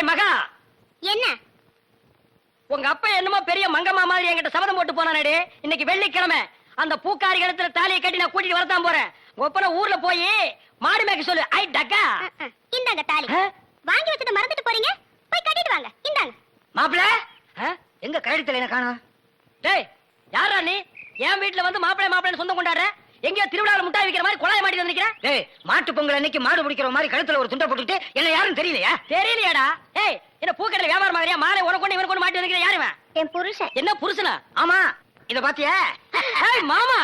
ஏய் மகா, என்ன? உங்க அப்பா என்னமோ பெரிய மங்கம்மா மாதிரி என்கிட்ட சபதம் போட்டு போனானே. இன்னைக்கு வெள்ளிக்கிழமை அந்த பூக்காரி கழுத்துல தாலியை கட்டி நான் கூட்டிட்டு வரதான் போறேன். உங்க அப்பா ஊர்ல போய் மாடு மேய்க்க சொல்லு. ஐ டக்கா, இந்தாங்க தாலி. வாங்கி வச்சுட்டு மறந்துட்டு போறீங்க, போய் கட்டிட்டு வாங்க. இந்தாங்க. மாப்பிள எங்க கழுத்துல என்ன காணோம்? டேய் யாரா நீ? என் வீட்டுல வந்து மாப்பிள்ளை சொந்தம் கொண்டாடுற? எங்கேயோ திருவிழாவில் முட்டாய் விக்கிற மாதிரி குழாய மாட்டி வந்து நிக்கிறேன். டேய், மாட்டு பொங்கல் அன்னைக்கு மாடு பிடிக்கிற மாதிரி கழுத்துல ஒரு துண்டை போட்டுட்டு என்ன யாரும் தெரியலையா? தெரியலையாடா? ஏய், என்ன பூக்கடையில வியாபாரம் மாதிரியா? மாலை உனக்கு கொண்டு இவனுக்கு மாட்டி வந்து யாருவா? என் புருஷன். என்ன புருஷனா? ஆமா, இத பாத்தியா? ஏய் மாமா,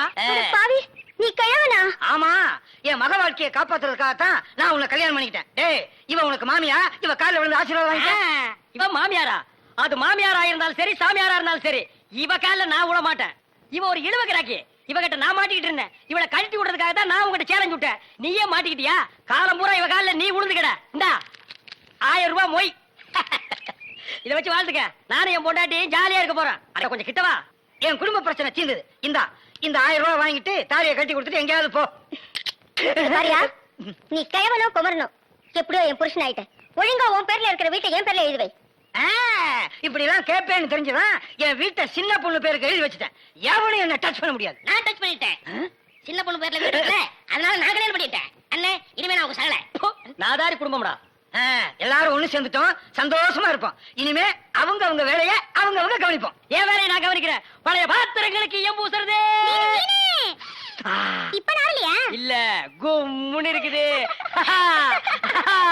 பாவி, நீ கிழவனா? ஆமா, என் மக வாழ்க்கையை காப்பாத்துறதுக்காகத்தான் நான் உன்னை கல்யாணம் பண்ணிக்கிட்டேன். டேய், இவ உனக்கு மாமியா? இவ காலில் விழுந்து ஆசீர்வாதம் வாங்கிக்க. இவ மாமியாரா? அது மாமியாரா இருந்தாலும் சரி, சாமியாரா இருந்தாலும் சரி, இவ காலில் நான் விட மாட்டேன். இவ ஒரு இழுவக்கிறாக்கி. இவகிட்ட நான் மாட்டிக்கிட்டு இருந்தேன். இவளை கழட்டி விடுறதுக்காக தான் நான் உங்ககிட்ட சேலஞ்ச் விட்டேன். நீயே மாட்டிக்கிட்டியா? காலம் பூரா இவ காலில் நீ விழுந்துக்கிட. இந்தா 1000 ரூபாய் மொய். இத வச்சு வாழ்த்துக்க. நானும் என் பொண்டாட்டி ஜாலியா இருக்க போறேன். அட கொஞ்சம் கிட்டவா, என் குடும்ப பிரச்சனை தீர்ந்தது. இந்த 1000 ரூபாய் வாங்கிட்டு தாலியை கட்டி கொடுத்துட்டு எங்கேயாவது போ. பாரியா, நீ கிழவனோ குமரனோ எப்படியோ என் புருஷன் ஆயிட்ட. ஒழுங்கா உன் பேர்ல இருக்கிற வீட்டை என் பேர்ல எழுதி வை. இப்படி எல்லாம் கேட்பேன்னு தெரிஞ்சுதான் என் வீட்டை சின்ன பொண்ணு பேருக்கு எழுதி வச்சுட்டேன். எவனும் என்ன டச் பண்ண முடியாது. நான் டச் பண்ணிட்டேன். சின்ன பொண்ணு பேர்ல வீடு இருக்குல்ல, அதனால நான் கல்யாணம் பண்ணிட்டேன். அண்ணே, இனிமே நான் உங்க சகல. நாதாரி குடும்பம்டா. எல்லாரும் ஒண்ணு சேர்ந்துட்டோம், சந்தோஷமா இருப்போம். இனிமே அவங்க வேலையை அவங்க கவனிப்போம். என் வேலையை நான் கவனிக்கிறேன். பழைய பாத்திரங்களுக்கு எம்பூசுறதே இப்ப நாளையா இல்ல, கும்முன்னு இருக்குது.